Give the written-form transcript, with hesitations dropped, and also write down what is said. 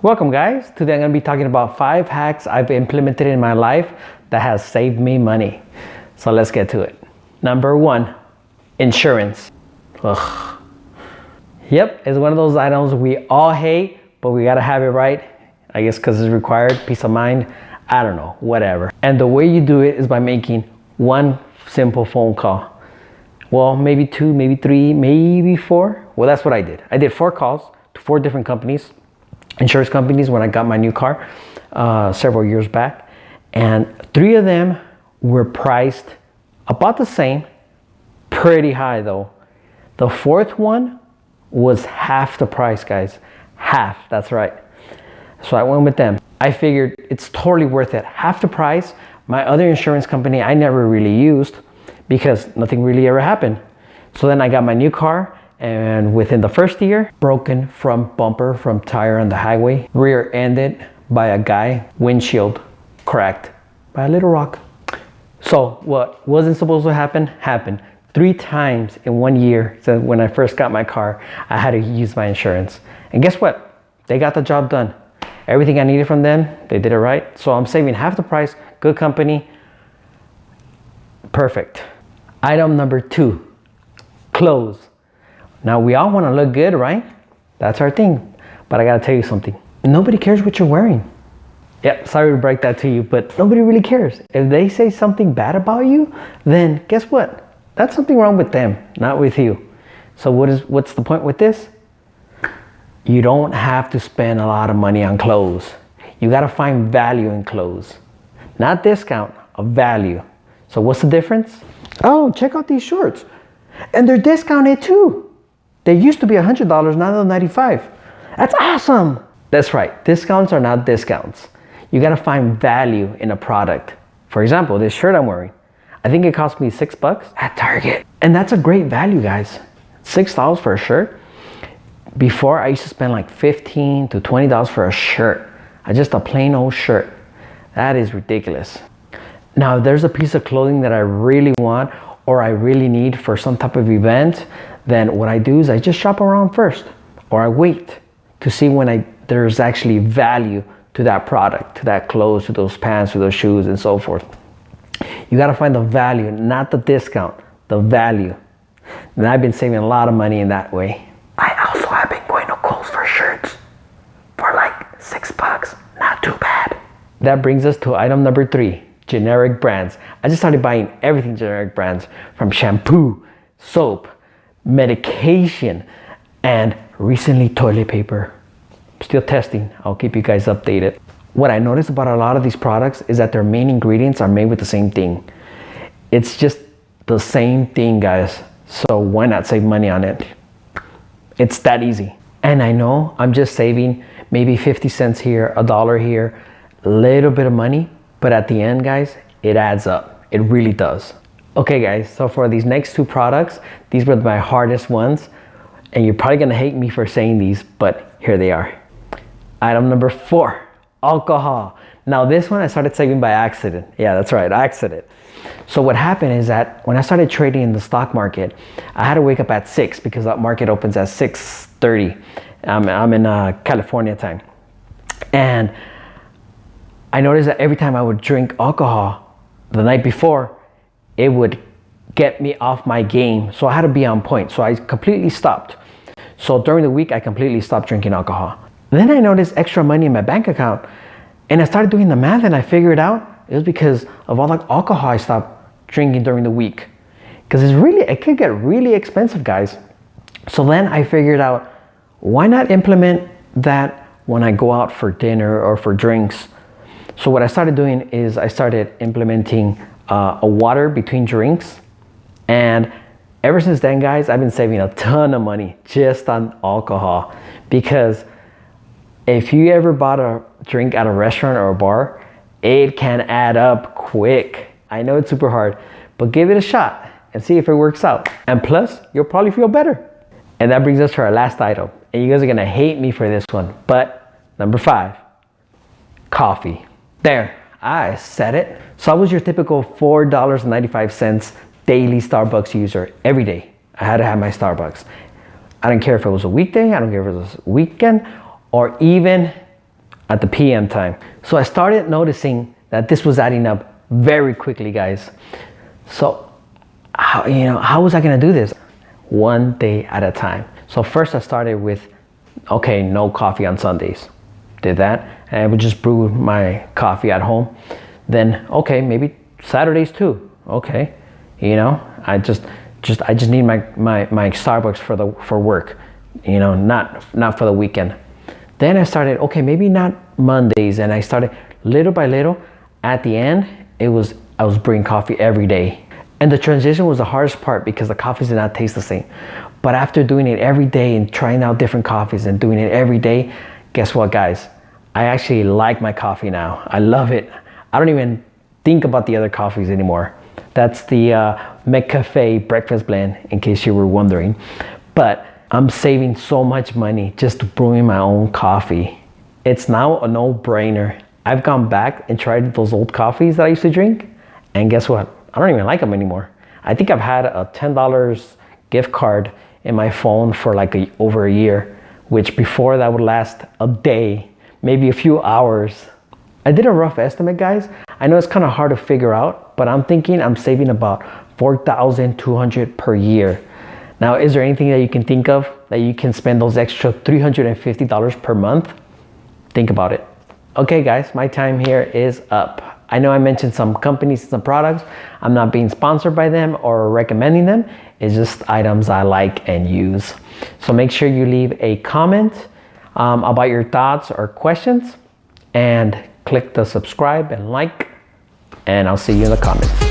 Welcome guys. Today I'm going to be talking about 5 hacks I've implemented in my life that has saved me money. So let's get to it. Number 1, insurance. Ugh. Yep, it's one of those items we all hate, but we got to have it right. I guess because it's required, peace of mind, I don't know, whatever. And the way you do it is by making one simple phone call. Well, maybe 2, maybe 3, maybe 4. Well, that's what I did. I did 4 calls to 4 different companies. Insurance companies when I got my new car several years back, and 3 of them were priced about the same, pretty high though. The 4th one was half the price, guys. Half, that's right. So I went with them. I figured it's totally worth it. Half the price. My other insurance company I never really used because nothing really ever happened. So then I got my new car, and within the first year, broken from bumper, from tire on the highway, rear-ended by a guy, windshield cracked by a little rock. So what wasn't supposed to happen, happened. 3 times in 1 year. So when I first got my car, I had to use my insurance. And guess what? They got the job done. Everything I needed from them, they did it right. So I'm saving half the price, good company, perfect. Item number 2, clothes. Now we all want to look good, right? That's our thing. But I got to tell you something. Nobody cares what you're wearing. Yep, sorry to break that to you, but nobody really cares. If they say something bad about you, then guess what? That's something wrong with them, not with you. So what's the point with this? You don't have to spend a lot of money on clothes. You got to find value in clothes. Not discount, a value. So what's the difference? Oh, check out these shorts. And they're discounted too. They used to be $100, now they're $95. That's awesome. That's right, discounts are not discounts. You gotta find value in a product. For example, this shirt I'm wearing, I think it cost me $6 at Target. And that's a great value, guys. $6 for a shirt. Before, I used to spend like $15 to $20 for a shirt. Just a plain old shirt. That is ridiculous. Now, if there's a piece of clothing that I really want or I really need for some type of event, then what I do is I just shop around first, or I wait to see when there's actually value to that product, to that clothes, to those pants, to those shoes, and so forth. You gotta find the value, not the discount, the value. And I've been saving a lot of money in that way. I also have been going to Kohl's for shirts for like $6, not too bad. That brings us to item number 3, generic brands. I just started buying everything generic brands, from shampoo, soap, medication, and recently toilet paper. Still testing. I'll keep you guys updated. What I noticed about a lot of these products is that their main ingredients are made with the same thing. It's just the same thing, guys. So why not save money on it? It's that easy. And I know I'm just saving maybe 50 cents here, $1 here, a little bit of money, but at the end, guys, it adds up. It really does. Okay guys, so for these next 2 products, these were my hardest ones, and you're probably gonna hate me for saying these, but here they are. Item number 4, alcohol. Now this one I started saving by accident. Yeah, that's right, accident. So what happened is that when I started trading in the stock market, I had to wake up at 6 because that market opens at 6:30. I'm in California time. And I noticed that every time I would drink alcohol the night before, it would get me off my game. So I had to be on point. So I completely stopped. So during the week, I completely stopped drinking alcohol. Then I noticed extra money in my bank account, and I started doing the math, and I figured out it was because of all the alcohol I stopped drinking during the week. Because it could get really expensive, guys. So then I figured out, why not implement that when I go out for dinner or for drinks? So what I started doing is I started implementing a water between drinks, and ever since then, guys, I've been saving a ton of money just on alcohol. Because if you ever bought a drink at a restaurant or a bar, it can add up quick. I know it's super hard, but give it a shot and see if it works out. And plus, you'll probably feel better. And that brings us to our last item, and you guys are gonna hate me for this one, but number 5, coffee. There, I said it. So I was your typical $4.95 daily Starbucks user every day. I had to have my Starbucks. I don't care if it was a weekday, I don't care if it was a weekend, or even at the PM time. So I started noticing that this was adding up very quickly, guys. So how was I gonna do this? One day at a time. So first I started with, okay, no coffee on Sundays. Did that, and I would just brew my coffee at home. Then, okay, maybe Saturdays too. Okay, I just need my Starbucks for work, not for the weekend. Then I started, okay, maybe not Mondays, and I started little by little. At the end, I was brewing coffee every day. And the transition was the hardest part because the coffees did not taste the same. But after doing it every day and trying out different coffees and doing it every day, guess what, guys? I actually like my coffee now. I love it. I don't even think about the other coffees anymore. That's the McCafe breakfast blend, in case you were wondering. But I'm saving so much money just brewing my own coffee. It's now a no-brainer. I've gone back and tried those old coffees that I used to drink, and guess what? I don't even like them anymore. I think I've had a $10 gift card in my phone for like over a year, which before that would last a day, maybe a few hours. I did a rough estimate, guys. I know it's kind of hard to figure out, but I'm thinking I'm saving about $4,200 per year. Now, is there anything that you can think of that you can spend those extra $350 per month? Think about it. Okay, guys, my time here is up. I know I mentioned some companies and some products. I'm not being sponsored by them or recommending them. It's just items I like and use. So make sure you leave a comment about your thoughts or questions, and click the subscribe and like, and I'll see you in the comments.